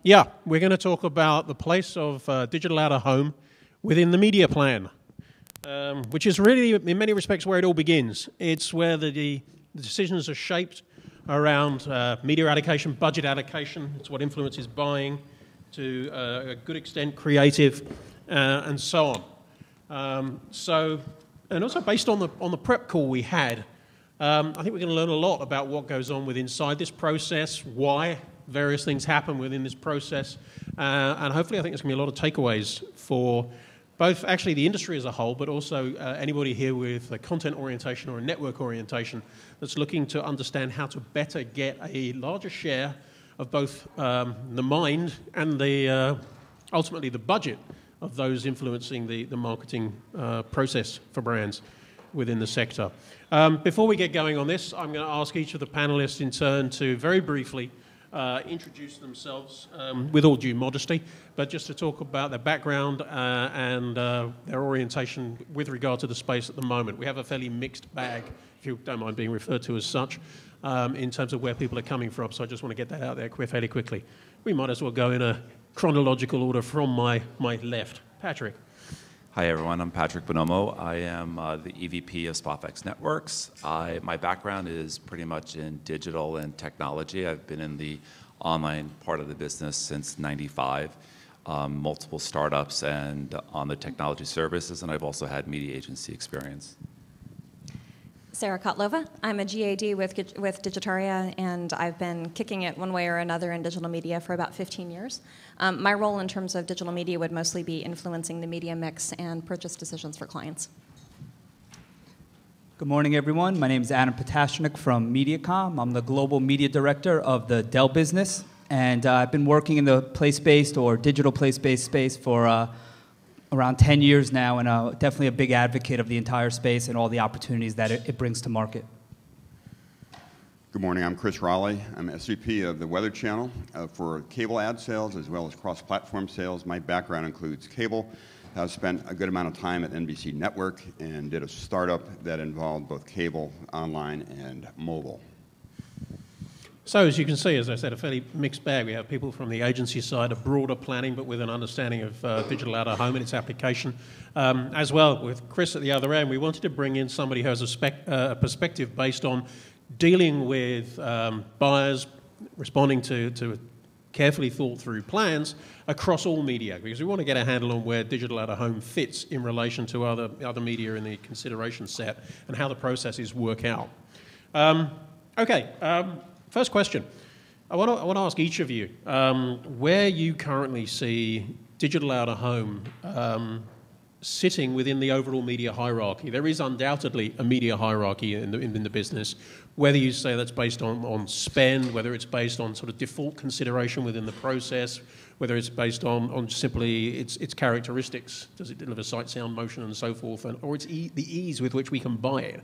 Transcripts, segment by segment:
Yeah, we're going to talk about the place of digital out-of-home within the media plan, which is really, in many respects, where it all begins. It's where the decisions are shaped around media allocation, budget allocation. It's what influences buying, to a good extent creative, and so on. And also based on the prep call we had, I think we're going to learn a lot about what goes on inside this process, why various things happen within this process, and hopefully I think there's going to be a lot of takeaways for both actually the industry as a whole, but also anybody here with a content orientation or a network orientation that's looking to understand how to better get a larger share of both the mind and the ultimately the budget of those influencing the marketing process for brands within the sector. Before we get going on this, I'm going to ask each of the panelists in turn to very briefly introduce themselves with all due modesty, but just to talk about their background and their orientation with regard to the space at the moment. We have a fairly mixed bag, if you don't mind being referred to as such, in terms of where people are coming from, so I just want to get that out there fairly quickly. We might as well go in a chronological order from my left. Patrick. Hi everyone, I'm Patrick Bonomo. I am the EVP of SpotFX Networks. My background is pretty much in digital and technology. I've been in the online part of the business since '95, multiple startups and on the technology services, and I've also had media agency experience. Sarah Kotlova. I'm a GAD with Digitaria, and I've been kicking it one way or another in digital media for about 15 years. My role in terms of digital media would mostly be influencing the media mix and purchase decisions for clients. Good morning, everyone. My name is Adam Potashnik from MediaCom. I'm the Global Media Director of the Dell business, and I've been working in the place-based or digital place-based space for around 10 years now, and definitely a big advocate of the entire space and all the opportunities that it brings to market. Good morning, I'm Chris Raleigh. I'm SVP of the Weather Channel for cable ad sales as well as cross-platform sales. My background includes cable. I've spent a good amount of time at NBC Network and did a startup that involved both cable, online, and mobile. So as you can see, as I said, a fairly mixed bag. We have people from the agency side, a broader planning, but with an understanding of digital out-of-home and its application. As well, with Chris at the other end, we wanted to bring in somebody who has a perspective based on dealing with buyers, responding to carefully thought through plans across all media, because we want to get a handle on where digital out-of-home fits in relation to other media in the consideration set and how the processes work out. First question. I want to ask each of you where you currently see digital out-of-home sitting within the overall media hierarchy. There is undoubtedly a media hierarchy in the business, whether you say that's based on spend, whether it's based on sort of default consideration within the process, whether it's based on simply its characteristics. Does it deliver sight, sound, motion, and so forth, or it's the ease with which we can buy it.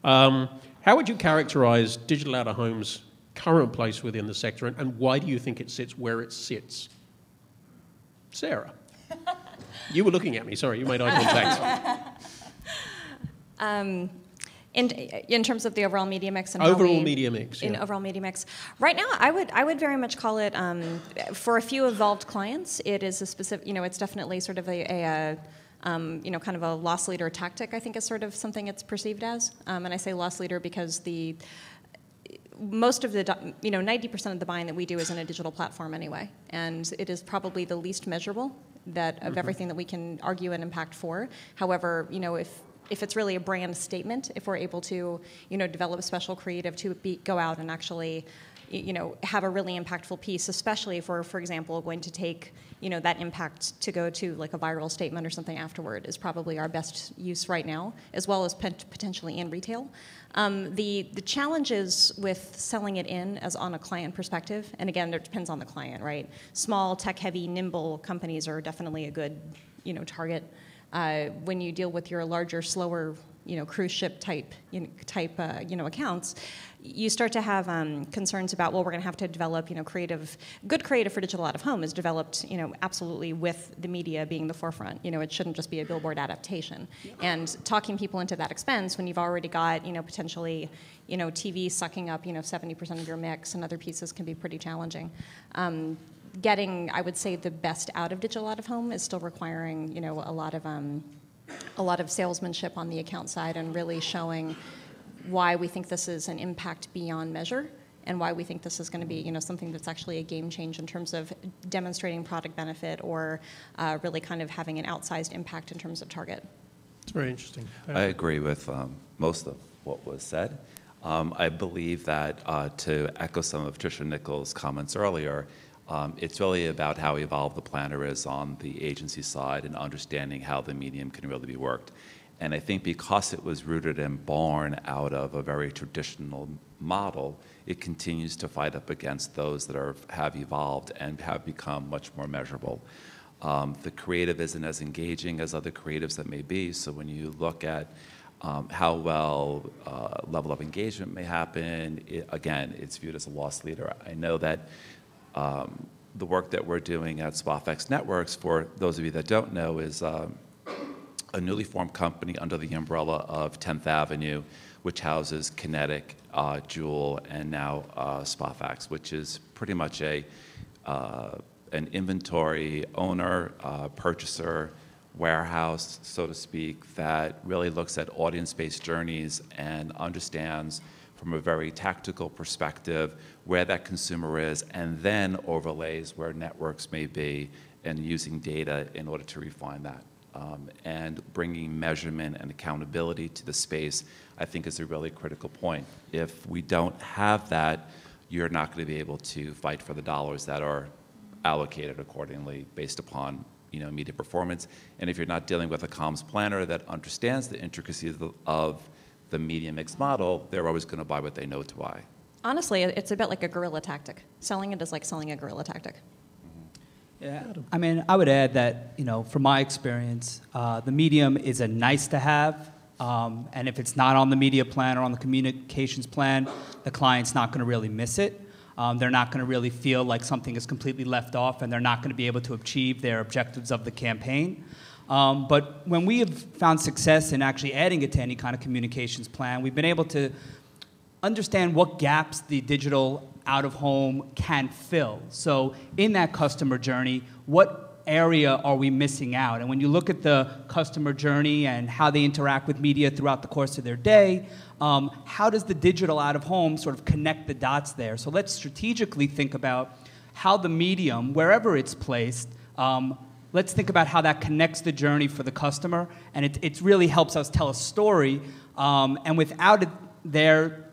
How would you characterize digital out-of-home's current place within the sector, and why do you think it sits where it sits? Sarah. You were looking at me, sorry, you made eye contact. In terms of the overall media mix and overall media mix, in overall media mix, right now I would very much call it for a few evolved clients. It is a specific, it's definitely sort of a kind of a loss leader tactic. I think is sort of something it's perceived as, and I say loss leader because most of the 90% of the buying that we do is in a digital platform anyway, and it is probably the least measurable of everything that we can argue an impact for. However, if it's really a brand statement, if we're able to develop a special creative to go out and actually have a really impactful piece, especially if we're, for example, going to take that impact to go to like a viral statement or something afterward, is probably our best use right now, as well as potentially in retail. The challenges with selling it in as on a client perspective, and again, it depends on the client, right? Small, tech-heavy, nimble companies are definitely a good target. When you deal with your larger, slower, cruise ship type accounts, you start to have concerns about, well, we're going to have to develop, good creative for digital out-of-home is developed, absolutely with the media being the forefront. It shouldn't just be a billboard adaptation. And talking people into that expense when you've already got, potentially, TV sucking up, 70% of your mix, and other pieces can be pretty challenging. getting, I would say, the best out of digital out-of-home is still requiring, you know, a lot of salesmanship on the account side and really showing why we think this is an impact beyond measure and why we think this is going to be, you know, something that's actually a game change in terms of demonstrating product benefit or really kind of having an outsized impact in terms of target. It's very interesting. I agree with most of what was said. I believe that to echo some of Tricia Nichols' comments earlier, it's really about how evolved the planner is on the agency side and understanding how the medium can really be worked. And I think because it was rooted and born out of a very traditional model, it continues to fight up against those that have evolved and have become much more measurable. The creative isn't as engaging as other creatives that may be, so when you look at how well level of engagement may happen, again, it's viewed as a loss leader. I know that the work that we're doing at SpotFX Networks, for those of you that don't know, is a newly formed company under the umbrella of 10th Avenue, which houses Kinetic, Jewel, and now SpotFX, which is pretty much an inventory owner, purchaser, warehouse, so to speak, that really looks at audience-based journeys and understands from a very tactical perspective where that consumer is, and then overlays where networks may be and using data in order to refine that. And bringing measurement and accountability to the space, I think, is a really critical point. If we don't have that, you're not going to be able to fight for the dollars that are allocated accordingly based upon, you know, media performance. And if you're not dealing with a comms planner that understands the intricacies of the media mix model, they're always going to buy what they know to buy. Honestly, it's a bit like a guerrilla tactic. Selling it is like selling a guerrilla tactic. Yeah, I mean, I would add that, you know, from my experience, the medium is a nice to have, and if it's not on the media plan or on the communications plan, the client's not going to really miss it. They're not going to really feel like something is completely left off, and they're not going to be able to achieve their objectives of the campaign. But when we have found success in actually adding it to any kind of communications plan, we've been able to understand what gaps the digital out-of-home can fill. So in that customer journey, what area are we missing out? And when you look at the customer journey and how they interact with media throughout the course of their day, how does the digital out-of-home sort of connect the dots there? So let's strategically think about how the medium, wherever it's placed, let's think about how that connects the journey for the customer, and it really helps us tell a story, and without it there,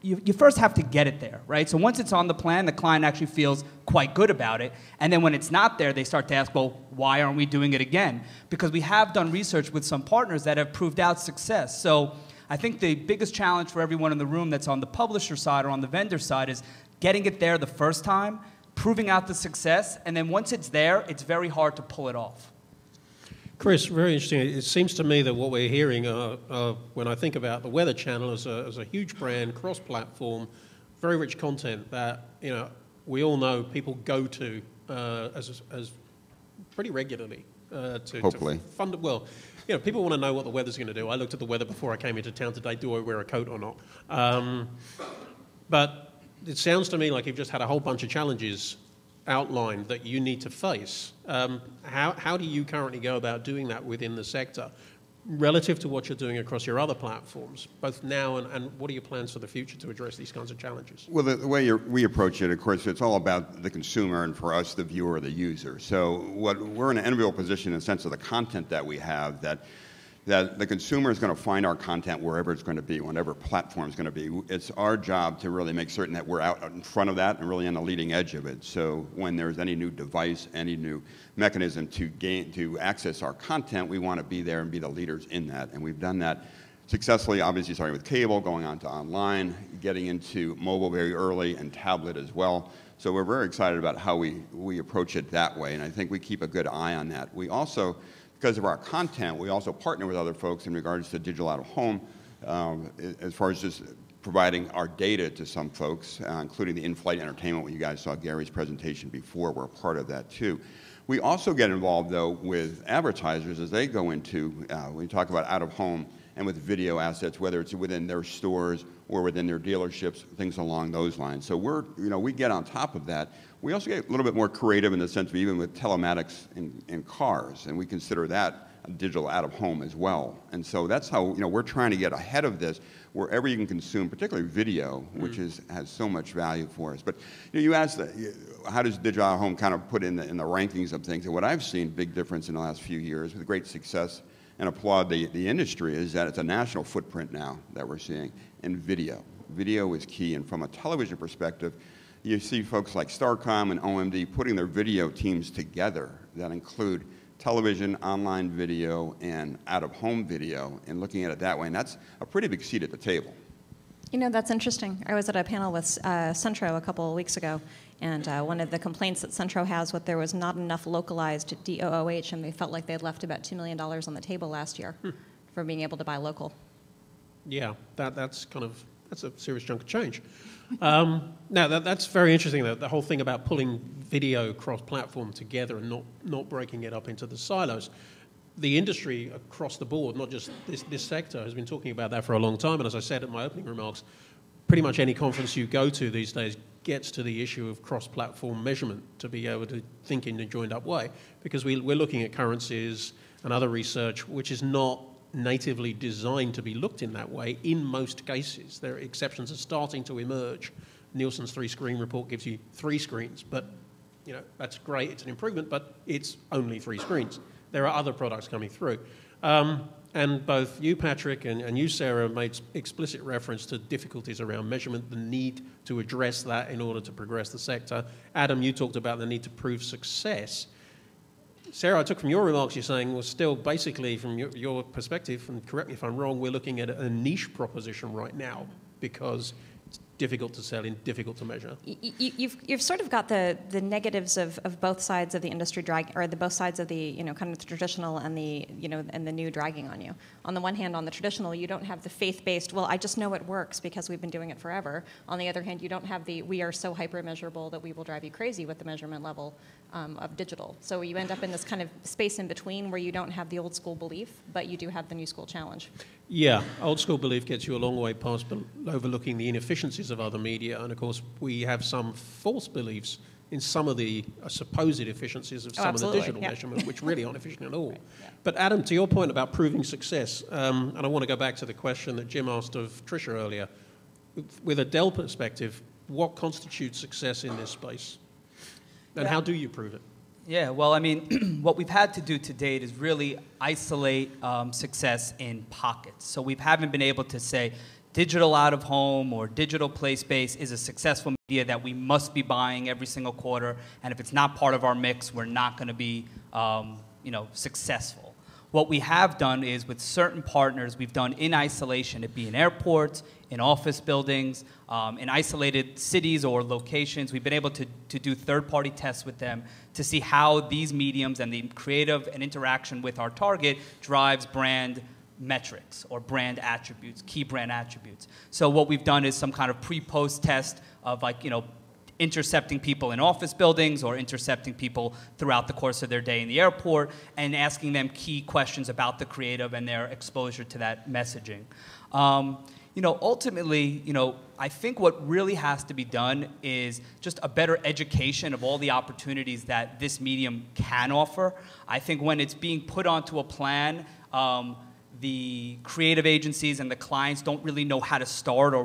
you first have to get it there, right? So once it's on the plan, the client actually feels quite good about it. And then when it's not there, they start to ask, well, why aren't we doing it again? Because we have done research with some partners that have proved out success. So I think the biggest challenge for everyone in the room that's on the publisher side or on the vendor side is getting it there the first time, proving out the success, and then once it's there, it's very hard to pull it off. Chris, very interesting. It seems to me that what we're hearing, when I think about the Weather Channel as a huge brand, cross-platform, very rich content that, you know, we all know people go to as pretty regularly Hopefully. to fund it. Well, you know, people want to know what the weather's going to do. I looked at the weather before I came into town today. Do I wear a coat or not? But it sounds to me like you've just had a whole bunch of challenges outlined that you need to face. How do you currently go about doing that within the sector relative to what you're doing across your other platforms, both now and what are your plans for the future to address these kinds of challenges? Well, the way we approach it, of course, it's all about the consumer and for us, the viewer, the user. So we're in an enviable position in the sense of the content that we have, that the consumer is going to find our content wherever it's going to be, whatever platform it's going to be. It's our job to really make certain that we're out in front of that and really on the leading edge of it. So when there's any new device, any new mechanism to access our content, we want to be there and be the leaders in that. And we've done that successfully, obviously starting with cable, going on to online, getting into mobile very early, and tablet as well. So we're very excited about how we approach it that way, and I think we keep a good eye on that. We also, because of our content, we also partner with other folks in regards to digital out-of-home, as far as just providing our data to some folks, including the in-flight entertainment. When you guys saw Gary's presentation before, we're a part of that too. We also get involved, though, with advertisers as they go into, when you talk about out-of-home and with video assets, whether it's within their stores or within their dealerships, things along those lines. So we get on top of that. We also get a little bit more creative in the sense of even with telematics in cars, and we consider that a digital out-of-home as well. And so that's how we're trying to get ahead of this wherever you can consume, particularly video, which has so much value for us. But you asked, how does digital out-of-home kind of put in the rankings of things? And what I've seen, big difference in the last few years with great success, and applaud the industry, is that it's a national footprint now that we're seeing in video. Video is key, and from a television perspective, you see folks like Starcom and OMD putting their video teams together that include television, online video, and out-of-home video, and looking at it that way. And that's a pretty big seat at the table. That's interesting. I was at a panel with Centro a couple of weeks ago, and one of the complaints that Centro has was there was not enough localized DOOH, and they felt like they had left about $2 million on the table last year for being able to buy local. Yeah, that's a serious chunk of change. Now, that's very interesting, the whole thing about pulling video cross-platform together and not breaking it up into the silos. The industry across the board, not just this sector, has been talking about that for a long time. And as I said in my opening remarks, pretty much any conference you go to these days gets to the issue of cross-platform measurement to be able to think in a joined-up way, because we're looking at currencies and other research which is not natively designed to be looked in that way in most cases. There are exceptions are starting to emerge. Nielsen's 3-screen report gives you 3 screens, but that's great, it's an improvement, but it's only 3 screens. There are other products coming through. And both you, Patrick, and you, Sarah, made explicit reference to difficulties around measurement, the need to address that in order to progress the sector. Adam, you talked about the need to prove success. Sarah, I took from your remarks you're saying was still basically, from your perspective, and correct me if I'm wrong, we're looking at a niche proposition right now because it's difficult to sell and difficult to measure. You've sort of got the negatives of both sides of the industry both sides of the kind of the traditional and the and the new dragging on you. On the one hand, on the traditional, you don't have the faith-based. Well, I just know it works because we've been doing it forever. On the other hand, you don't have the we are so hyper measurable that we will drive you crazy with the measurement level of digital. So you end up in this kind of space in between where you don't have the old school belief, but you do have the new school challenge. Yeah, old school belief gets you a long way past overlooking the inefficiencies of other media, and of course we have some false beliefs in some of the supposed efficiencies of some of the digital measurement, which really aren't efficient at all. Right. Yeah. But Adam, to your point about proving success, and I want to go back to the question that Jim asked of Tricia earlier, with a Dell perspective, what constitutes success in this space? And how do you prove it? Yeah, well, I mean, what we've had to do to date is really isolate success in pockets. So we haven't been able to say digital out-of-home or digital play-space is a successful media that we must be buying every single quarter, and if it's not part of our mix, we're not going to be successful. What we have done is with certain partners, we've done in isolation, it be in airports, in office buildings, in isolated cities or locations. We've been able to do third-party tests with them to see how these mediums and the creative and interaction with our target drives brand metrics or brand attributes, key brand attributes. So what we've done is some kind of pre-post test of intercepting people in office buildings or intercepting people throughout the course of their day in the airport and asking them key questions about the creative and their exposure to that messaging. Ultimately, I think what really has to be done is just a better education of all the opportunities that this medium can offer. I think when it's being put onto a plan, the creative agencies and the clients don't really know how to start or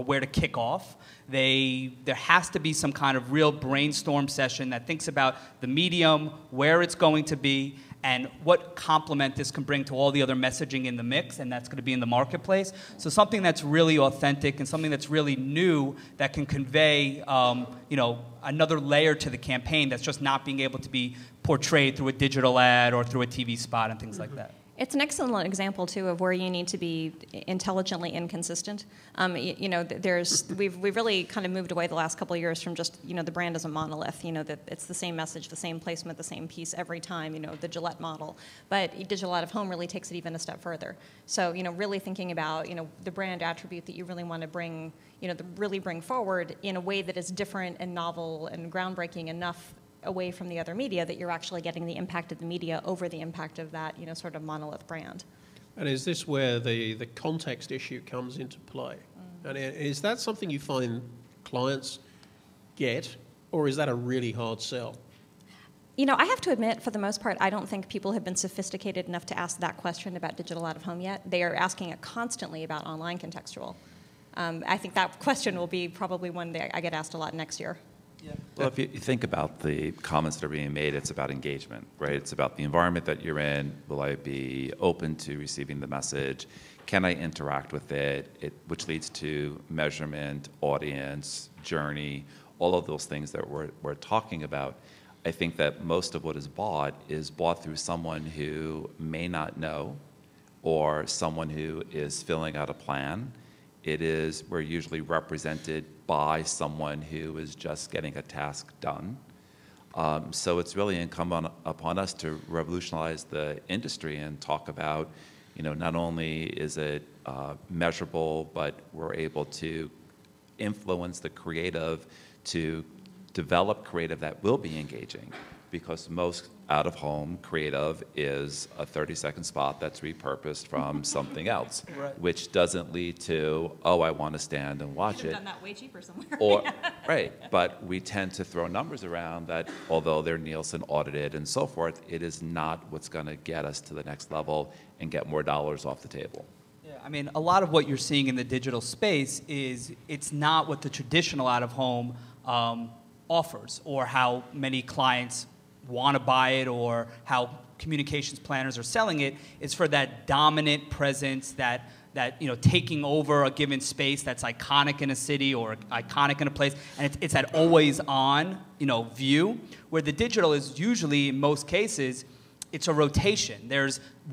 where to kick off. There has to be some kind of real brainstorm session that thinks about the medium, where it's going to be, and what complement this can bring to all the other messaging in the mix, and that's going to be in the marketplace. So something that's really authentic and something that's really new that can convey, another layer to the campaign that's just not being able to be portrayed through a digital ad or through a TV spot and things like that. It's an excellent example, too, of where you need to be intelligently inconsistent. We've really kind of moved away the last couple of years from just, the brand as a monolith, that it's the same message, the same placement, the same piece every time, the Gillette model. But digital out-of-home really takes it even a step further. So, really thinking about, the brand attribute that you really want to bring, really bring forward in a way that is different and novel and groundbreaking enough away from the other media that you're actually getting the impact of the media over the impact of that, sort of monolith brand. And is this where the context issue comes into play? And is that something you find clients get or is that a really hard sell? You know, I have to admit, for the most part, I don't think people have been sophisticated enough to ask that question about digital out-of-home yet. They are asking it constantly about online contextual. I think that question will be probably one that I get asked a lot next year. Yeah. Well, if you think about the comments that are being made, it's about engagement, right? It's about the environment that you're in. Will I be open to receiving the message? Can I interact with it? Which leads to measurement, audience, journey, all of those things that we're talking about. I think that most of what is bought through someone who may not know or someone who is filling out a plan. We're usually represented by someone who is just getting a task done. So it's really incumbent upon us to revolutionize the industry and talk about, not only is it measurable, but we're able to influence the creative to develop creative that will be engaging, because most out-of-home creative is a 30-second spot that's repurposed from something else, right, which doesn't lead to, oh, I want to stand and watch it. Done that way cheaper somewhere. Or, right, but we tend to throw numbers around that, although they're Nielsen audited and so forth, it is not what's going to get us to the next level and get more dollars off the table. Yeah, I mean, a lot of what you're seeing in the digital space is it's not what the traditional out-of-home offers, or how many clients want to buy it, or how communications planners are selling it. It's for that dominant presence, that taking over a given space that's iconic in a city or iconic in a place, and it's that always on view, where the digital is usually, in most cases, it's a rotation.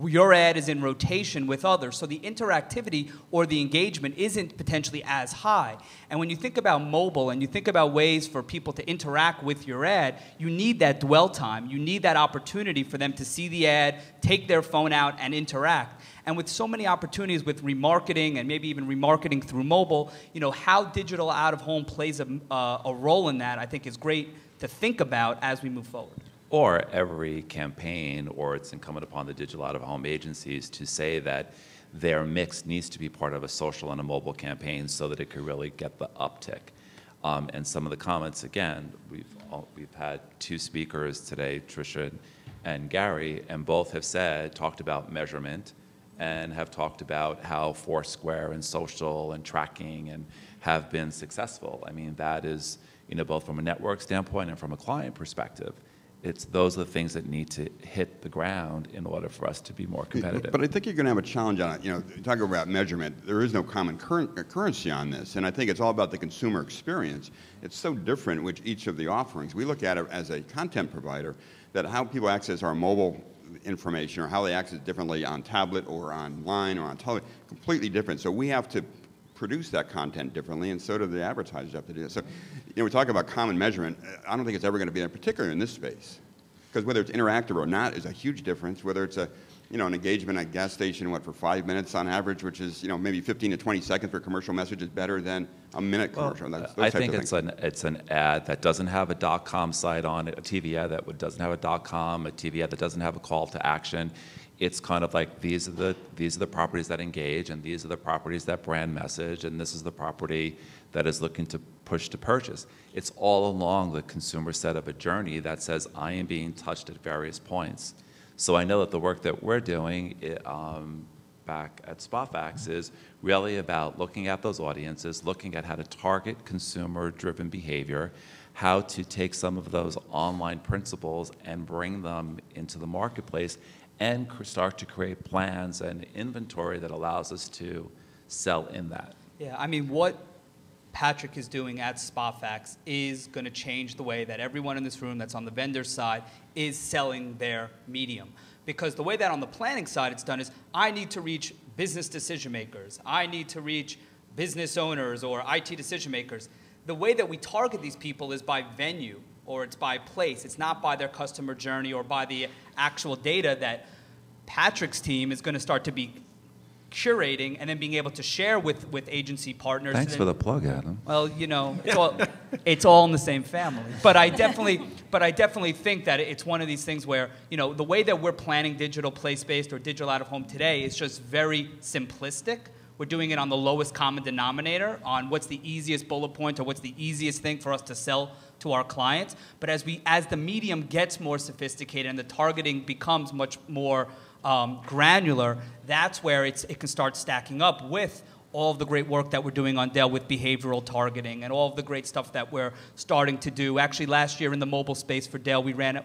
Your ad is in rotation with others, so the interactivity or the engagement isn't potentially as high. And when you think about mobile and you think about ways for people to interact with your ad, you need that dwell time. You need that opportunity for them to see the ad, take their phone out, and interact. And with so many opportunities with remarketing and maybe even remarketing through mobile, how digital out-of-home plays a role in that, I think, is great to think about as we move forward. Or every campaign, or it's incumbent upon the digital out-of-home agencies to say that their mix needs to be part of a social and a mobile campaign so that it could really get the uptick. And some of the comments, again, we've had two speakers today, Tricia and Gary, and both have talked about measurement and have talked about how Foursquare and social and tracking and have been successful. I mean, that is, both from a network standpoint and from a client perspective. Those are the things that need to hit the ground in order for us to be more competitive. But I think you're going to have a challenge on it. Talking about measurement, there is no common currency on this, and I think it's all about the consumer experience. It's so different with each of the offerings. We look at it as a content provider, that how people access our mobile information or how they access it differently on tablet or online or on television, completely different. So we have to produce that content differently, and so do the advertisers have to do it. So, we talk about common measurement. I don't think it's ever going to be that, particularly in this space, because whether it's interactive or not is a huge difference. Whether it's an engagement at a gas station, for 5 minutes on average, which is maybe 15 to 20 seconds for commercial message, is better than a minute commercial. I think it's an ad that doesn't have a .com site on it, a TV ad that doesn't have a .com, a TV ad that doesn't have a call to action. It's kind of like these are the properties that engage, and these are the properties that brand message, and this is the property that is looking to push to purchase. It's all along the consumer set of a journey that says, I am being touched at various points. So I know that the work that we're doing back at SpotFax is really about looking at those audiences, looking at how to target consumer-driven behavior, how to take some of those online principles and bring them into the marketplace, and start to create plans and inventory that allows us to sell in that. Yeah, I mean, what Patrick is doing at SpotFax is going to change the way that everyone in this room that's on the vendor side is selling their medium. Because the way that on the planning side it's done is, I need to reach business decision makers. I need to reach business owners or IT decision makers. The way that we target these people is by venue, or it's by place. It's not by their customer journey or by the actual data that Patrick's team is going to start to be curating and then being able to share with agency partners. Thanks for the plug, Adam. Well, it's all in the same family. But I definitely think that it's one of these things where, the way that we're planning digital place-based or digital out-of-home today is just very simplistic, We're doing it on the lowest common denominator, on what's the easiest bullet point or what's the easiest thing for us to sell to our clients. But as the medium gets more sophisticated and the targeting becomes much more granular, that's where it can start stacking up with all of the great work that we're doing on Dell with behavioral targeting and all of the great stuff that we're starting to do. Actually, last year in the mobile space for Dell, we ran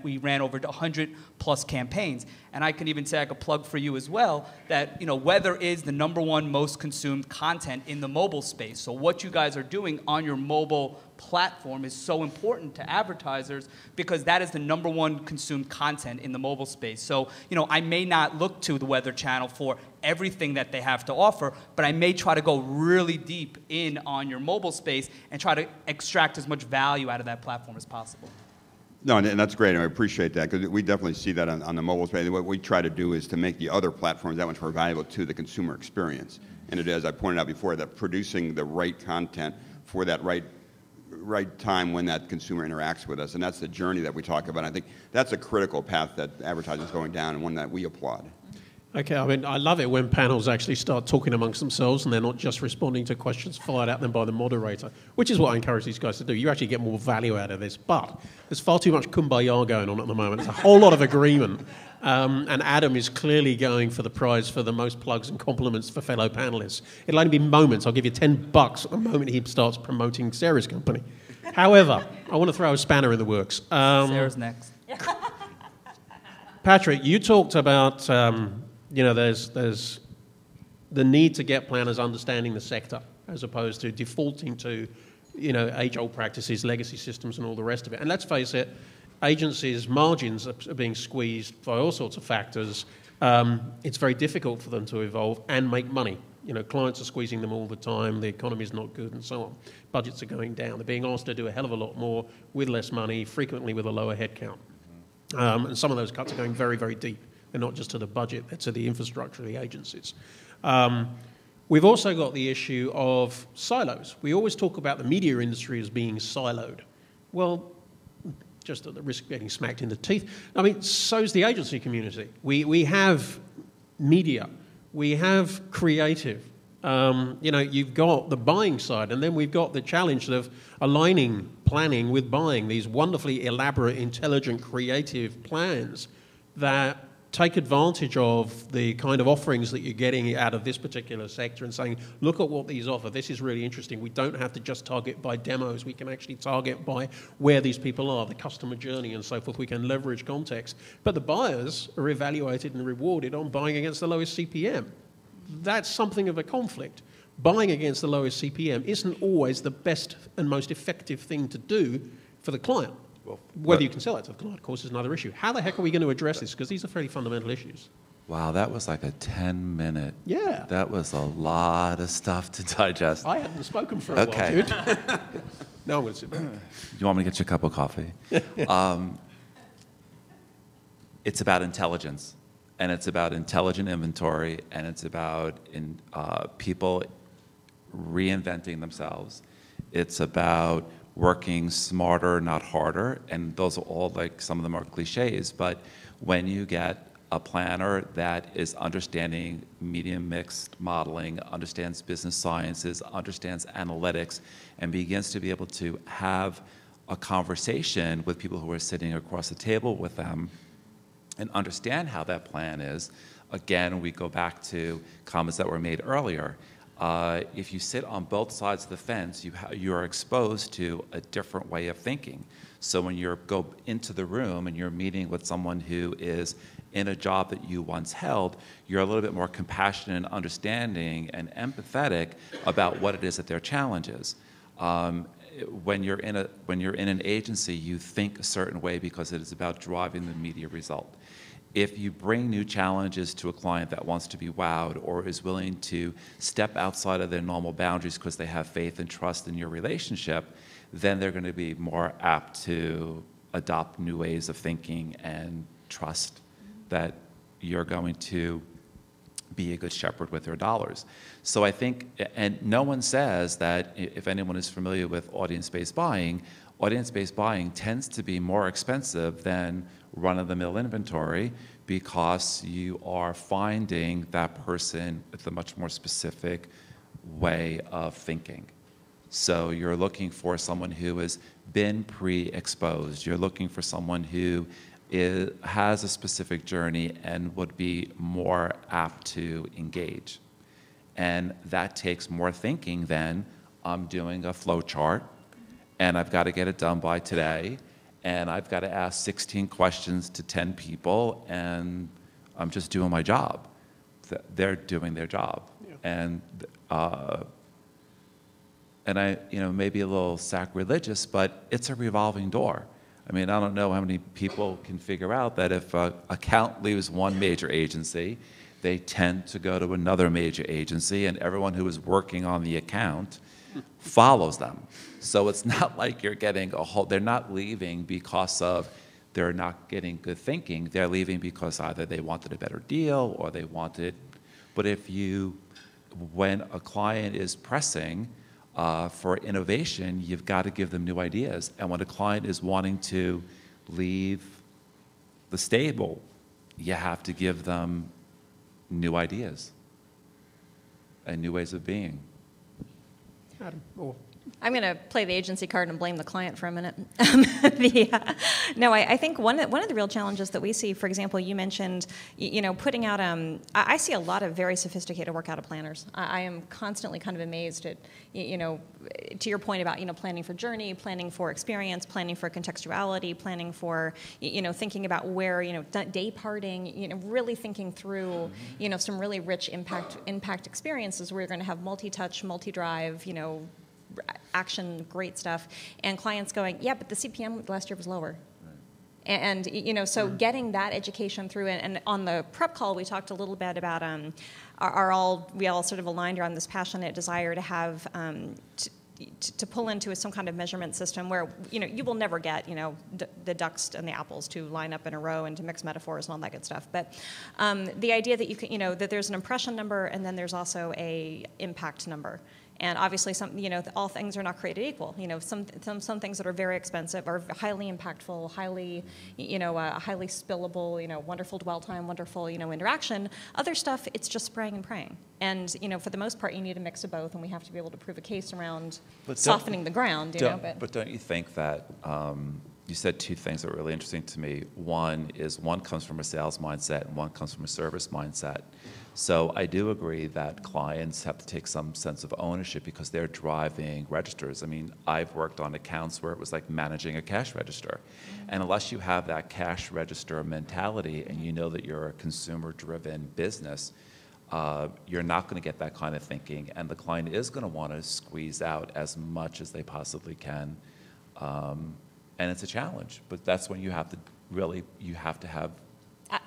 over 100+ campaigns. And I can even say, I could plug for you as well, that weather is the #1 most consumed content in the mobile space. So what you guys are doing on your mobile platform is so important to advertisers because that is the #1 consumed content in the mobile space. So, I may not look to the Weather Channel for everything that they have to offer, but I may try to go really deep in on your mobile space and try to extract as much value out of that platform as possible. No, and that's great, and I appreciate that, because we definitely see that on the mobile space. What we try to do is to make the other platforms that much more valuable to the consumer experience. And it is, I pointed out before, that producing the right content for that right time when that consumer interacts with us, and that's the journey that we talk about. I think that's a critical path that advertising is going down, and one that we applaud. Okay, I mean, I love it when panels actually start talking amongst themselves and they're not just responding to questions fired at them by the moderator, which is what I encourage these guys to do. You actually get more value out of this, but there's far too much kumbaya going on at the moment. There's a whole lot of agreement, and Adam is clearly going for the prize for the most plugs and compliments for fellow panelists. It'll only be moments. I'll give you $10 the moment he starts promoting Sarah's company. However, I want to throw a spanner in the works. Sarah's next. Patrick, you talked about... there's the need to get planners understanding the sector as opposed to defaulting to, age-old practices, legacy systems, and all the rest of it. And let's face it, agencies' margins are being squeezed by all sorts of factors. It's very difficult for them to evolve and make money. Clients are squeezing them all the time. The economy's not good, and so on. Budgets are going down. They're being asked to do a hell of a lot more with less money, frequently with a lower headcount. And some of those cuts are going very, very deep. They're not just to the budget, they're to the infrastructure of the agencies. We've also got the issue of silos. We always talk about the media industry as being siloed. Well, just at the risk of getting smacked in the teeth, I mean, so's the agency community. We have media, we have creative. You've got the buying side, and then we've got the challenge of aligning planning with buying, these wonderfully elaborate, intelligent, creative plans that take advantage of the kind of offerings that you're getting out of this particular sector and saying, look at what these offer. This is really interesting. We don't have to just target by demos. We can actually target by where these people are, the customer journey and so forth. We can leverage context. But the buyers are evaluated and rewarded on buying against the lowest CPM. That's something of a conflict. Buying against the lowest CPM isn't always the best and most effective thing to do for the client. Well, whether you can sell it to the client, of course, is another issue. How the heck are we going to address this? Because these are fairly fundamental issues. Wow, that was like a 10-minute. Yeah. That was a lot of stuff to digest. I hadn't spoken for a while, dude. Now I'm going to sit down. You want me to get you a cup of coffee? It's about intelligence, and it's about intelligent inventory, and it's about people reinventing themselves. It's about working smarter, not harder, and those are all, like, some of them are cliches, but when you get a planner that is understanding medium mixed modeling, understands business sciences, understands analytics, and begins to be able to have a conversation with people who are sitting across the table with them and understand how that plan is, again, we go back to comments that were made earlier. If you sit on both sides of the fence, you are exposed to a different way of thinking. So when you go into the room and you're meeting with someone who is in a job that you once held, you're a little bit more compassionate and understanding and empathetic about what it is that their challenge is. When you're in an agency, you think a certain way because it is about driving the media result. If you bring new challenges to a client that wants to be wowed or is willing to step outside of their normal boundaries because they have faith and trust in your relationship, then they're going to be more apt to adopt new ways of thinking and trust that you're going to be a good shepherd with their dollars. So I think, and no one says that, if anyone is familiar with audience-based buying tends to be more expensive than run-of-the-mill inventory because you are finding that person with a much more specific way of thinking. So you're looking for someone who has been pre-exposed. You're looking for someone who has a specific journey and would be more apt to engage. And that takes more thinking than I'm doing a flow chart and I've got to get it done by today and I've got to ask 16 questions to 10 people and I'm just doing my job. They're doing their job. Yeah. And I, maybe a little sacrilegious, but it's a revolving door. I mean, I don't know how many people can figure out that if an account leaves one major agency, they tend to go to another major agency, and everyone who is working on the account follows them. So it's not like you're getting they're not leaving because of they're not getting good thinking. They're leaving because either they wanted a better deal or they wanted, but when a client is pressing for innovation, you've got to give them new ideas. And when a client is wanting to leave the stable, you have to give them new ideas and new ways of being. Adam, or I'm going to play the agency card and blame the client for a minute. No, I think one of the real challenges that we see, for example, you mentioned, putting out, I see a lot of very sophisticated work out of planners. I am constantly kind of amazed at, to your point about, planning for journey, planning for experience, planning for contextuality, planning for, thinking about where, day parting, really thinking through, some really rich impact experiences where you're going to have multi-touch, multi-drive, action, great stuff, and clients going, yeah, but the CPM last year was lower. Right. And so getting that education through, and on the prep call, we talked a little bit about we all sort of aligned around this passionate desire to have to pull into some kind of measurement system where you will never get the ducks and the apples to line up in a row and to mix metaphors and all that good stuff. But the idea that you can that there's an impression number and then there's also a impact number. And obviously, all things are not created equal. Some things that are very expensive are highly impactful, highly spillable, wonderful dwell time, wonderful, interaction. Other stuff, it's just spraying and praying. And for the most part, you need a mix of both, and we have to be able to prove a case around softening the ground. But don't you think that you said two things that were really interesting to me? One comes from a sales mindset, and one comes from a service mindset. So I do agree that clients have to take some sense of ownership because they're driving registers. I mean, I've worked on accounts where it was like managing a cash register. And unless you have that cash register mentality and you know that you're a consumer-driven business, you're not going to get that kind of thinking. And the client is going to want to squeeze out as much as they possibly can. And it's a challenge. But that's when you have to have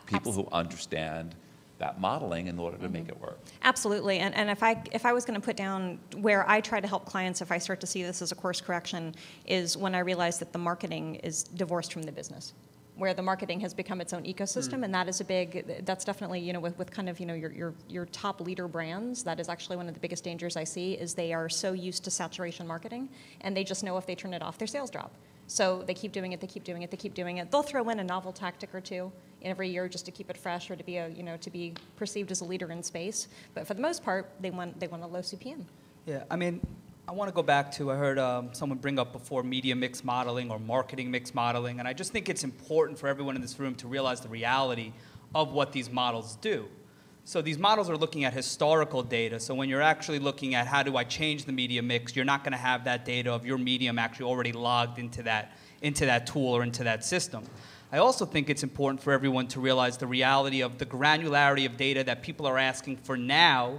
people who understand that modeling in order to make it work. Absolutely, and if I was going to put down where I try to help clients if I start to see this as a course correction is when I realize that the marketing is divorced from the business, where the marketing has become its own ecosystem, and that is that's definitely, with kind of, your top leader brands, that is actually one of the biggest dangers I see is they are so used to saturation marketing, and they just know if they turn it off, their sales drop. So they keep doing it, they keep doing it, they keep doing it. They'll throw in a novel tactic or two every year just to keep it fresh or to be to be perceived as a leader in space. But for the most part, they want a low CPM. Yeah, I mean, I want to go back to, I heard someone bring up before media mix modeling or marketing mix modeling, and I just think it's important for everyone in this room to realize the reality of what these models do. So these models are looking at historical data. So when you're actually looking at how do I change the media mix, you're not going to have that data of your medium actually already logged into that tool or into that system. I also think it's important for everyone to realize the reality of the granularity of data that people are asking for now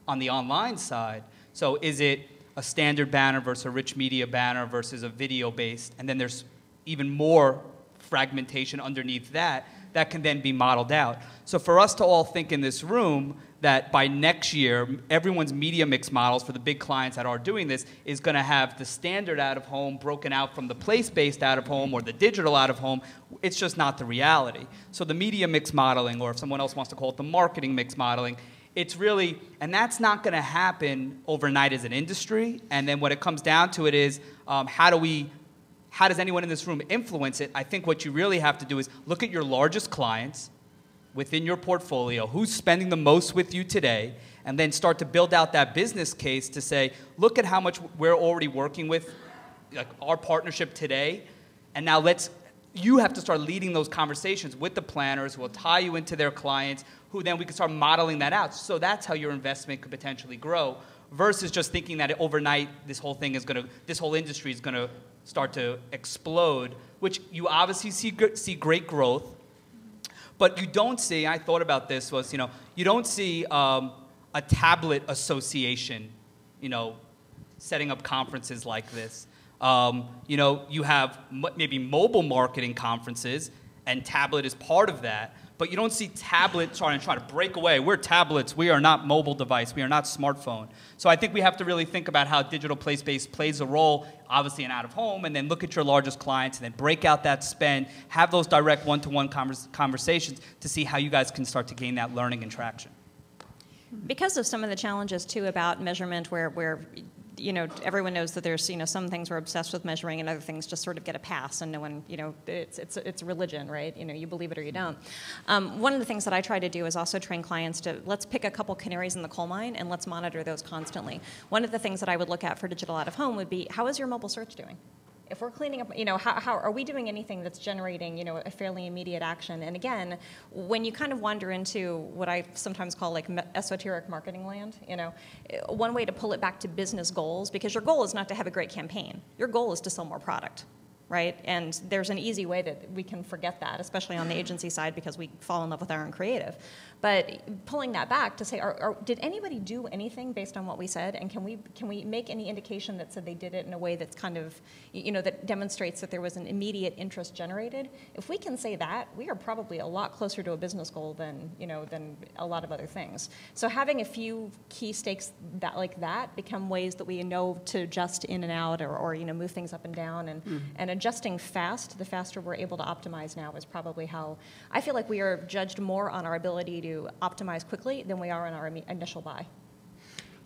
on the online side. So is it a standard banner versus a rich media banner versus a video-based? And then there's even more fragmentation underneath that can then be modeled out. So for us to all think in this room that by next year, everyone's media mix models for the big clients that are doing this is going to have the standard out-of-home broken out from the place-based out-of-home or the digital out-of-home, it's just not the reality. So the media mix modeling, or if someone else wants to call it the marketing mix modeling, it's really, and that's not going to happen overnight as an industry. And then what it comes down to it is how does anyone in this room influence it? I think what you really have to do is look at your largest clients within your portfolio, who's spending the most with you today, and then start to build out that business case to say, look at how much we're already working with, like our partnership today, and now you have to start leading those conversations with the planners who will tie you into their clients, who then we can start modeling that out. So that's how your investment could potentially grow, versus just thinking that overnight this whole industry is gonna start to explode, which you obviously see great growth, but you don't see, I thought about this, you don't see a tablet association, setting up conferences like this. You have maybe mobile marketing conferences, and tablet is part of that. But you don't see tablet trying to break away. We're tablets. We are not mobile device. We are not smartphone. So I think we have to really think about how digital place-based plays a role, obviously in out-of-home, and then look at your largest clients and then break out that spend, have those direct one-to-one conversations to see how you guys can start to gain that learning and traction. Because of some of the challenges, too, about measurement where everyone knows that there's, some things we're obsessed with measuring and other things just sort of get a pass and no one, it's religion, right? You believe it or you don't. One of the things that I try to do is also train clients to, let's pick a couple canaries in the coal mine and let's monitor those constantly. One of the things that I would look at for digital out of home would be, how is your mobile search doing? If we're cleaning up, how are we doing anything that's generating, a fairly immediate action? And again, when you kind of wander into what I sometimes call like esoteric marketing land, one way to pull it back to business goals, because your goal is not to have a great campaign. Your goal is to sell more product, right? And there's an easy way that we can forget that, especially on the agency side, because we fall in love with our own creative. But pulling that back to say, did anybody do anything based on what we said? And can we make any indication that said they did it in a way that's kind of, that demonstrates that there was an immediate interest generated? If we can say that, we are probably a lot closer to a business goal than a lot of other things. So having a few key stakes like that become ways that we know to adjust in and out or move things up and down and adjusting fast, the faster we're able to optimize now is probably how I feel like we are judged more on our ability to optimize quickly than we are on our initial buy.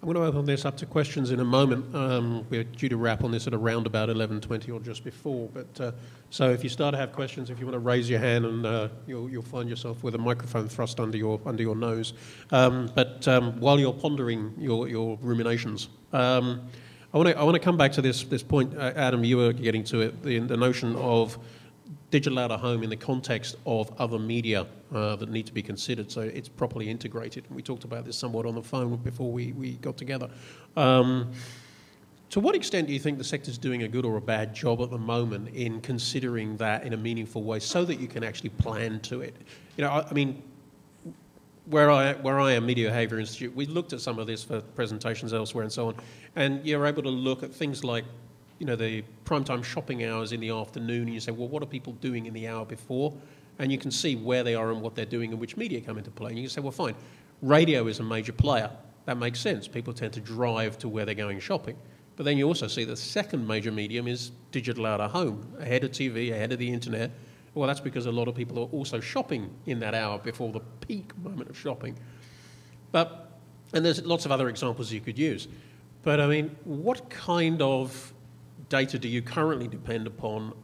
I'm going to open this up to questions in a moment. We're due to wrap on this at around about 11:20 or just before. But so if you start to have questions, if you want to raise your hand, and you'll find yourself with a microphone thrust under your nose. But while you're pondering your ruminations, I want to come back to this point, Adam. You were getting to it, the notion of digital out of home in the context of other media that need to be considered, so it's properly integrated. We talked about this somewhat on the phone before we got together. To what extent do you think the sector's doing a good or a bad job at the moment in considering that in a meaningful way so that you can actually plan to it? I mean, where I am, Media Behavior Institute, we looked at some of this for presentations elsewhere and so on, and you're able to look at things like the primetime shopping hours in the afternoon, and you say, well, what are people doing in the hour before? And you can see where they are and what they're doing and which media come into play. And you can say, well, fine, radio is a major player. That makes sense. People tend to drive to where they're going shopping. But then you also see the second major medium is digital out of home, ahead of TV, ahead of the internet. Well, that's because a lot of people are also shopping in that hour before the peak moment of shopping. And there's lots of other examples you could use. But I mean, what kind of data do you currently depend upon,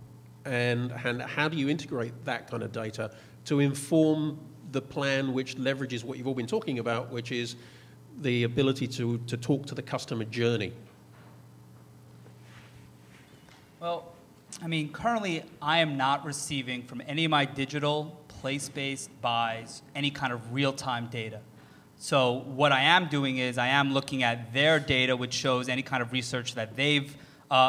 and how do you integrate that kind of data to inform the plan which leverages what you've all been talking about, which is the ability to talk to the customer journey? Well, I mean, currently I am not receiving from any of my digital place-based buys any kind of real-time data. So what I am doing is I am looking at their data, which shows any kind of research that they've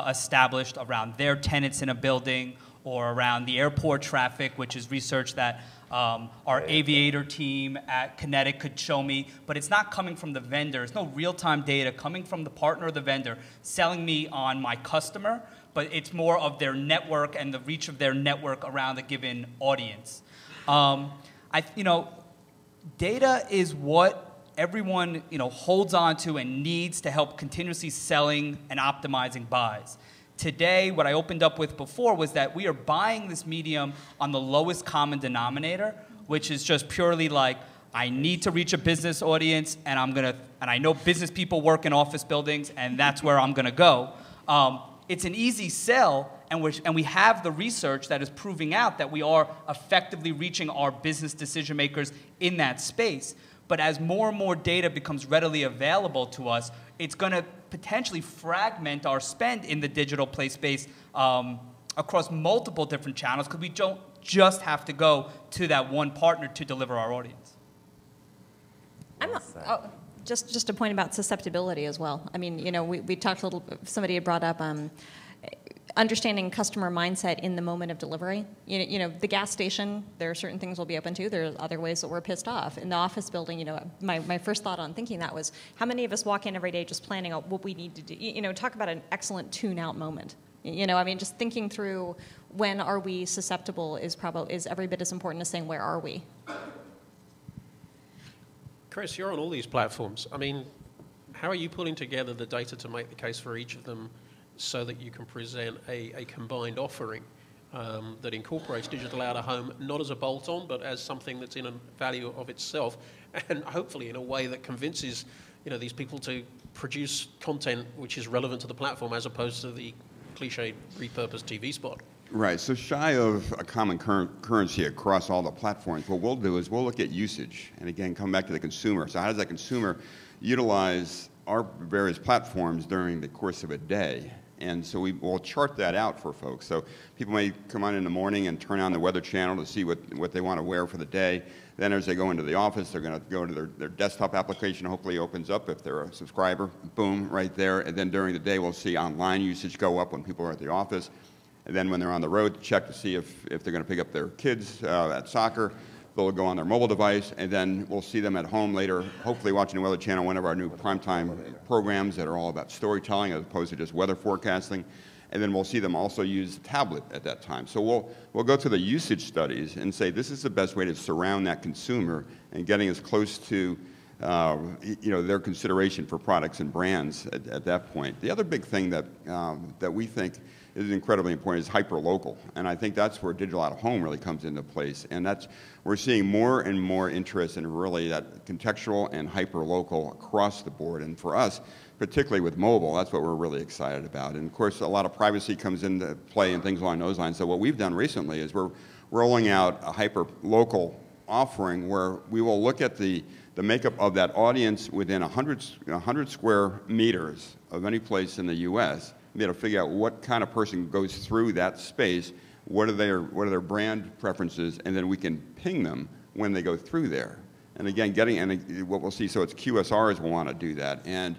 established around their tenants in a building or around the airport traffic, which is research that our aviator team at Kinetic could show me, but it's not coming from the vendor. It's no real-time data coming from the partner or the vendor selling me on my customer, but it's more of their network and the reach of their network around a given audience. Data is what everyone holds on to and needs to help continuously selling and optimizing buys. Today, what I opened up with before was that we are buying this medium on the lowest common denominator, which is just purely like, I need to reach a business audience, and I know business people work in office buildings, and that's where I'm gonna go. It's an easy sell, and we have the research that is proving out that we are effectively reaching our business decision makers in that space. But as more and more data becomes readily available to us, it's going to potentially fragment our spend in the digital play space across multiple different channels, because we don't just have to go to that one partner to deliver our audience. Just a point about susceptibility as well. I mean, you know, we talked a little. Somebody had brought up understanding customer mindset in the moment of delivery. You know, the gas station, there are certain things we'll be open to. There are other ways that we're pissed off. In the office building, you know, my first thought on thinking that was, how many of us walk in every day just planning out what we need to do? You know, talk about an excellent tune-out moment. You know, I mean, just thinking through when are we susceptible is every bit as important as saying where are we. Chris, you're on all these platforms. I mean, how are you pulling together the data to make the case for each of them so that you can present a combined offering that incorporates digital out-of-home, not as a bolt-on, but as something that's in a value of itself, and hopefully in a way that convinces, you know, these people to produce content which is relevant to the platform as opposed to the cliched repurposed TV spot? Right, so shy of a common currency across all the platforms, what we'll do is we'll look at usage, and again, come back to the consumer. So how does that consumer utilize our various platforms during the course of a day? And so we'll chart that out for folks. So people may come on in the morning and turn on the Weather Channel to see what they want to wear for the day. Then as they go into the office, they're going to go to their desktop application, hopefully opens up if they're a subscriber, boom, right there. And then during the day, we'll see online usage go up when people are at the office. And then when they're on the road, check to see if they're going to pick up their kids at soccer. They'll go on their mobile device, and then we'll see them at home later, hopefully watching the Weather Channel, one of our new primetime programs that are all about storytelling as opposed to just weather forecasting. And then we'll see them also use the tablet at that time. So we'll go through the usage studies and say this is the best way to surround that consumer and getting as close to you know, their consideration for products and brands at that point. The other big thing that we think is incredibly important is hyper-local, and I think that's where digital out-of-home really comes into place, and we're seeing more and more interest in really that contextual and hyper-local across the board, and for us, particularly with mobile, that's what we're really excited about. And of course, a lot of privacy comes into play and things along those lines. So what we've done recently is we're rolling out a hyper-local offering where we will look at the makeup of that audience within 100 square meters of any place in the U.S., be able to figure out what kind of person goes through that space, what are their brand preferences, and then we can ping them when they go through there. And again, what we'll see, so it's QSRs will want to do that, and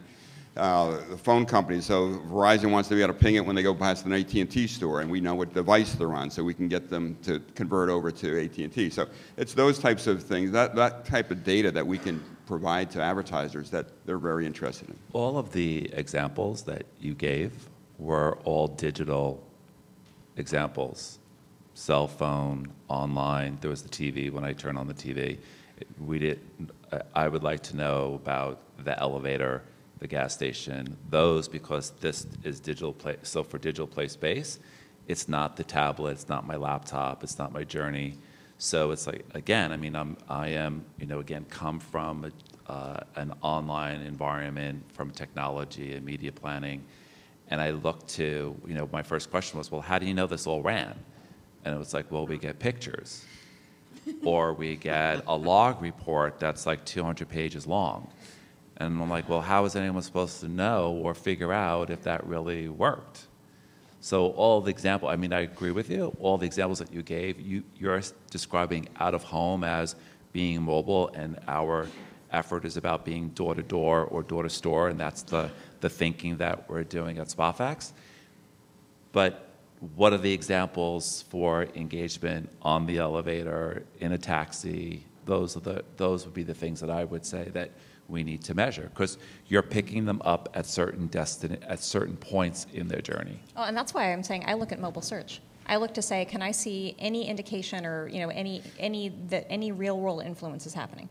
the phone companies, so Verizon wants to be able to ping it when they go past an AT&T store, and we know what device they're on, so we can get them to convert over to AT&T. So it's those types of things, that type of data that we can provide to advertisers that they're very interested in. All of the examples that you gave were all digital examples. Cell phone, online, there was the TV when I turned on the TV. I would like to know about the elevator, the gas station, those, because this is digital play. So for digital play space, it's not the tablet, it's not my laptop, it's not my journey. So it's like, again, I mean, I am, you know, again, come from an online environment, from technology and media planning. And I looked to, you know, my first question was, well, how do you know this all ran? And it was like, well, we get pictures. Or we get a log report that's like 200 pages long. And I'm like, well, how is anyone supposed to know or figure out if that really worked? So all the examples, I mean, I agree with you. All the examples that you gave, you're describing out of home as being mobile, and our effort is about being door-to-door or door-to-store, and that's the thinking that we're doing at SpotFax. But what are the examples for engagement on the elevator, in a taxi? Those would be the things that I would say that we need to measure, because you're picking them up at certain points in their journey. Oh, and that's why I'm saying I look at mobile search. I look to say, can I see any indication or, you know, any real-world influence is happening?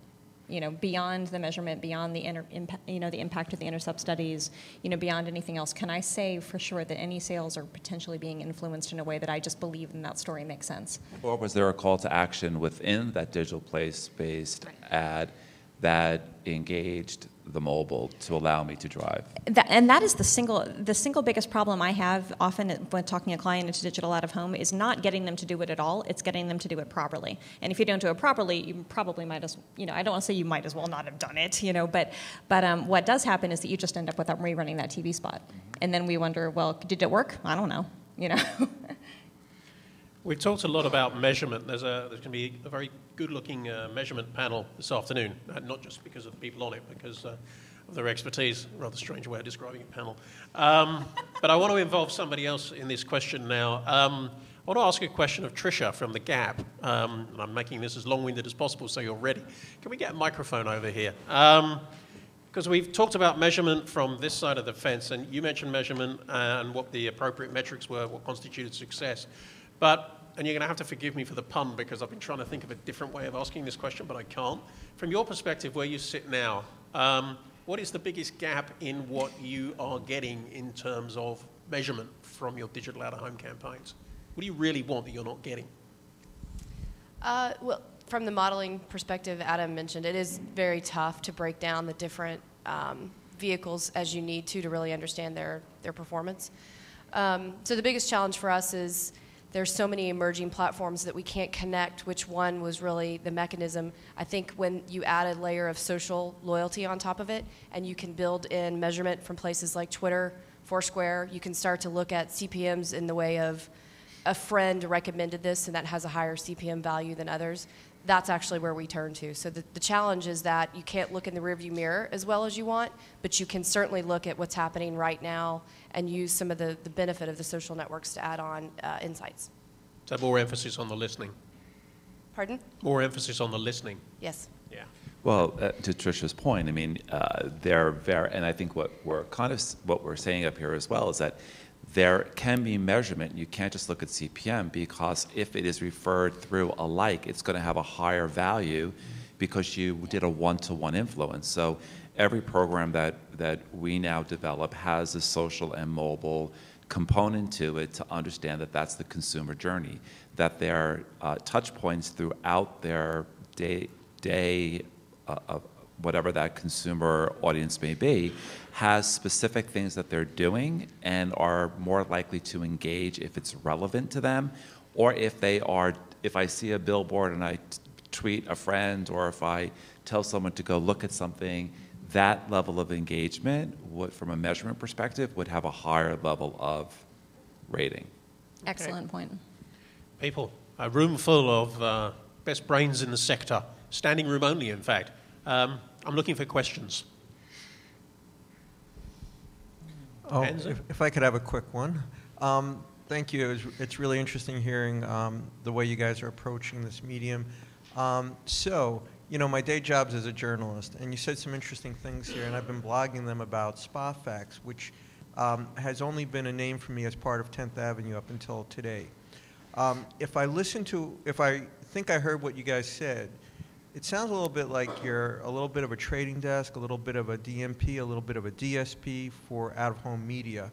You know, beyond the measurement, beyond the the impact of the intercept studies, you know, beyond anything else, can I say for sure that any sales are potentially being influenced in a way that I just believe in that story makes sense? Or was there a call to action within that digital place-based ad that engaged the mobile to allow me to drive. And that is the single biggest problem I have often when talking a client into digital out of home is not getting them to do it at all. It's getting them to do it properly. And if you don't do it properly, you probably might as, I don't want to say you might as well not have done it, but what does happen is that you just end up with rerunning that TV spot. And then we wonder, well, did it work? I don't know, We've talked a lot about measurement. There's going to be a very good-looking measurement panel this afternoon, not just because of the people on it, because of their expertise. Rather strange way of describing a panel. But I want to involve somebody else in this question now. I want to ask a question of Tricia from The Gap. And I'm making this as long-winded as possible, so you're ready. Can we get a microphone over here? Because we've talked about measurement from this side of the fence, and you mentioned measurement and what the appropriate metrics were, what constituted success. And you're going to have to forgive me for the pun because I've been trying to think of a different way of asking this question, but I can't. From your perspective, where you sit now, what is the biggest gap in what you are getting in terms of measurement from your digital out-of-home campaigns? What do you really want that you're not getting? Well, from the modeling perspective, Adam mentioned, it is very tough to break down the different vehicles as you need to really understand their performance. So the biggest challenge for us is there's so many emerging platforms that we can't connect which one was really the mechanism. I think when you add a layer of social loyalty on top of it, and you can build in measurement from places like Twitter, Foursquare, you can start to look at CPMs in the way of a friend recommended this and that has a higher CPM value than others. That's actually where we turn to. So the challenge is that you can't look in the rearview mirror as well as you want, but you can certainly look at what's happening right now and use some of the benefit of the social networks to add on insights. So more emphasis on the listening. Pardon? More emphasis on the listening. Yes. Yeah. Well, to Tricia's point, I mean, they're very, and I think what we're saying up here as well is that there can be measurement. You can't just look at CPM because if it is referred through a like, it's going to have a higher value because you did a one-to-one influence. So every program that we now develop has a social and mobile component to it to understand that that's the consumer journey, that there are touch points throughout their day of whatever that consumer audience may be, has specific things that they're doing and are more likely to engage if it's relevant to them, or if I see a billboard and I tweet a friend, or if I tell someone to go look at something, that level of engagement would, from a measurement perspective, would have a higher level of rating. Excellent point. People, a room full of best brains in the sector, standing room only, in fact. I'm looking for questions. Oh, if I could have a quick one. Thank you. It's really interesting hearing the way you guys are approaching this medium. So, my day job's as a journalist, and you said some interesting things here, and I've been blogging them about SpaFacts, which has only been a name for me as part of 10th Avenue up until today. If I think I heard what you guys said, it sounds a little bit like you're a little bit of a trading desk, a little bit of a DMP, a little bit of a DSP for out-of-home media.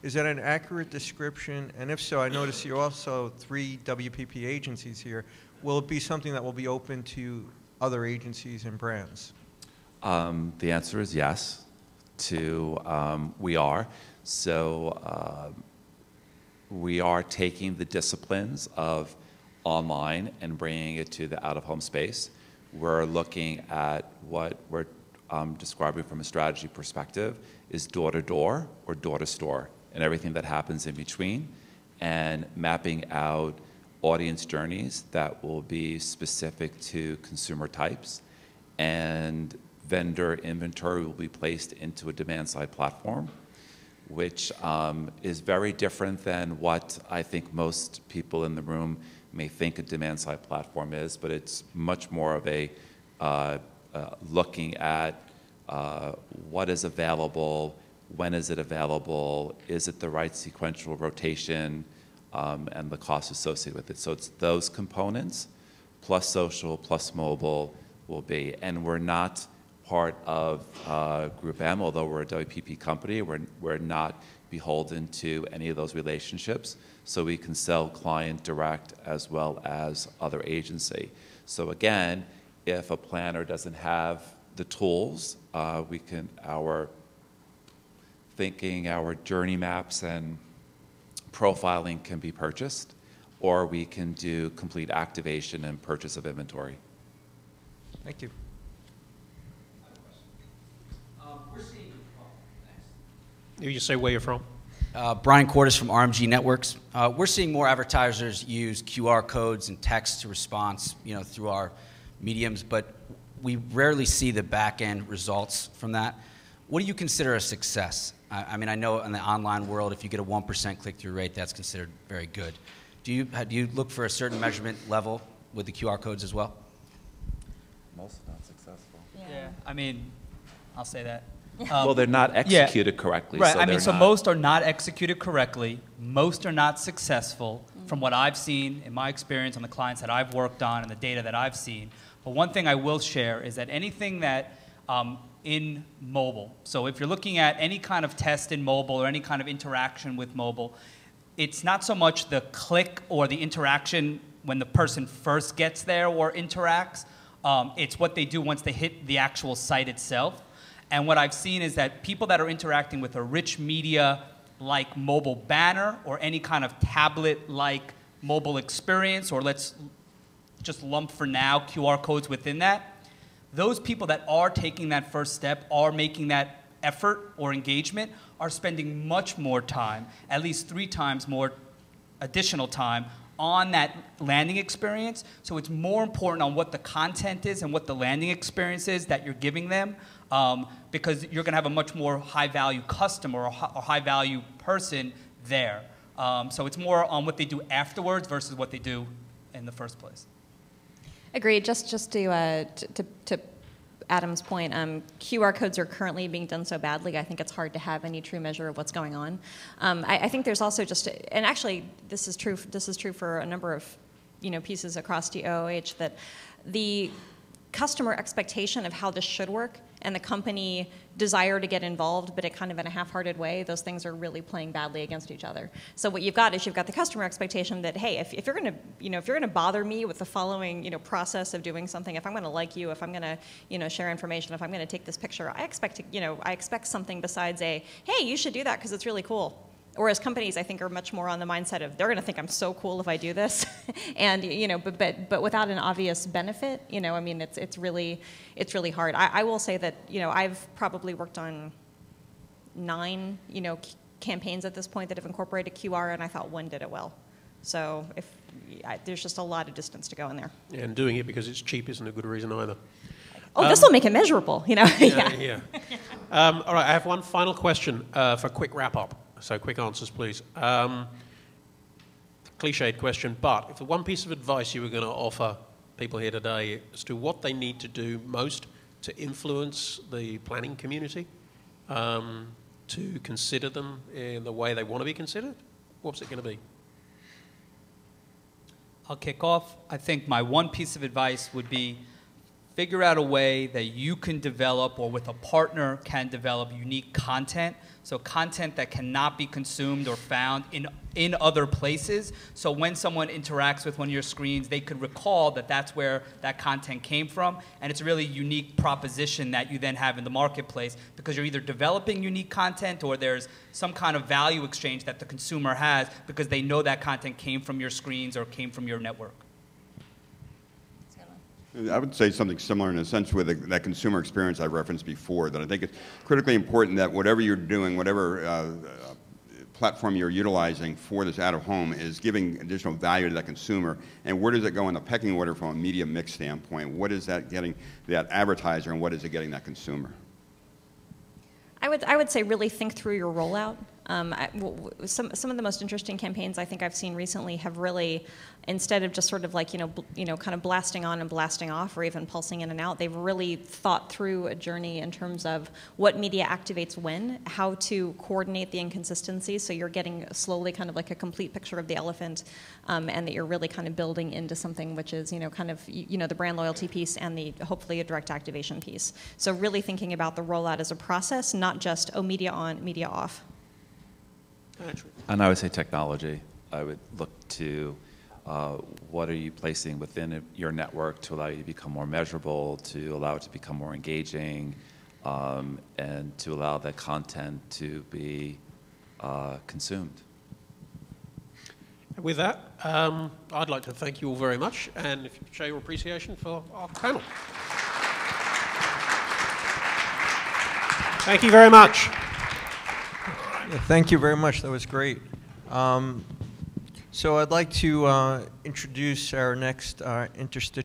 Is that an accurate description? And if so, I notice you're also 3 WPP agencies here. Will it be something that will be open to other agencies and brands? The answer is yes. We are. So we are taking the disciplines of online and bringing it to the out-of-home space. We're looking at what we're describing from a strategy perspective is door-to-door or door-to-store and everything that happens in between, and mapping out audience journeys that will be specific to consumer types, and vendor inventory will be placed into a demand-side platform, which is very different than what I think most people in the room may think a demand-side platform is, but it's much more of a looking at what is available, when is it available, is it the right sequential rotation, and the costs associated with it. So it's those components, plus social, plus mobile will be. And we're not part of Group M, although we're a WPP company. We're not beholden to any of those relationships. So we can sell client direct as well as other agency. So again, if a planner doesn't have the tools. Our thinking, our journey maps and profiling can be purchased, or we can do complete activation and purchase of inventory. Thank you. You just say where you're from. Brian Cordes from RMG Networks. We're seeing more advertisers use QR codes and text to response, through our mediums, but we rarely see the back-end results from that. What do you consider a success? I mean, I know in the online world, if you get a 1% click-through rate, that's considered very good. Do you look for a certain measurement level with the QR codes as well? Most not successful. Yeah, I mean, I'll say that. Well, they're not executed correctly. Right. So I mean, so most are not executed correctly. Most are not successful from what I've seen in my experience on the clients that I've worked on and the data that I've seen. But one thing I will share is that anything that in mobile, so if you're looking at any kind of test in mobile or any kind of interaction with mobile, it's not so much the click or the interaction when the person first gets there or interacts. It's what they do once they hit the actual site itself. And what I've seen is that people that are interacting with a rich media like mobile banner or any kind of tablet-like mobile experience, or let's just lump for now QR codes within that, those people that are taking that first step, are making that effort or engagement, are spending much more time, at least 3 times more additional time on that landing experience. So it's more important on what the content is and what the landing experience is that you're giving them, because you're going to have a much more high-value customer or high-value person there. So it's more on what they do afterwards versus what they do in the first place. Agreed. Just to Adam's point, QR codes are currently being done so badly, I think it's hard to have any true measure of what's going on. I think there's also and actually this is true for a number of pieces across DOOH, that the customer expectation of how this should work and the company desire to get involved, but it kind of in a half-hearted way, those things are really playing badly against each other. So what you've got is you've got the customer expectation that, hey, if you're going to, if you're going to bother me with the following, process of doing something, if I'm going to like you, if I'm going to, share information, if I'm going to take this picture, I expect something besides a, hey, you should do that because it's really cool. Whereas companies, I think, are much more on the mindset of they're going to think I'm so cool if I do this, and but without an obvious benefit, I mean, it's really hard. I will say that I've probably worked on 9 campaigns at this point that have incorporated QR, and I thought one did it well. So there's just a lot of distance to go in there. Yeah, and doing it because it's cheap isn't a good reason either. Oh, this will make it measurable, Yeah. All right, I have one final question for a quick wrap-up. So quick answers, please. Cliched question, but if the one piece of advice you were going to offer people here today as to what they need to do most to influence the planning community, to consider them in the way they want to be considered, what's it going to be? I'll kick off. I think my one piece of advice would be figure out a way that you can develop, or with a partner can develop, unique content. So content that cannot be consumed or found in other places. So when someone interacts with one of your screens, they could recall that that's where that content came from. And it's a really unique proposition that you then have in the marketplace, because you're either developing unique content or there's some kind of value exchange that the consumer has because they know that content came from your screens or came from your network. I would say something similar in a sense with that consumer experience I referenced before, that I think it's critically important that whatever you're doing, whatever platform you're utilizing for this out-of-home is giving additional value to that consumer. And where does it go in the pecking order from a media mix standpoint? What is that getting that advertiser, and what is it getting that consumer? I would say really think through your rollout. Some of the most interesting campaigns I think I've seen recently have really, instead of just sort of like kind of blasting on and blasting off, or even pulsing in and out, they've really thought through a journey in terms of what media activates when, how to coordinate the inconsistencies, so you're getting slowly kind of like a complete picture of the elephant, and that you're really kind of building into something which is kind of the brand loyalty piece and the hopefully a direct activation piece. So really thinking about the rollout as a process, not just media on, media off. And I would say technology. I would look to what are you placing within your network to allow you to become more measurable, to allow it to become more engaging, and to allow that content to be consumed. With that, I'd like to thank you all very much, and if you show your appreciation for our panel. Thank you very much. Yeah, thank you very much. That was great. So I'd like to introduce our next interstitial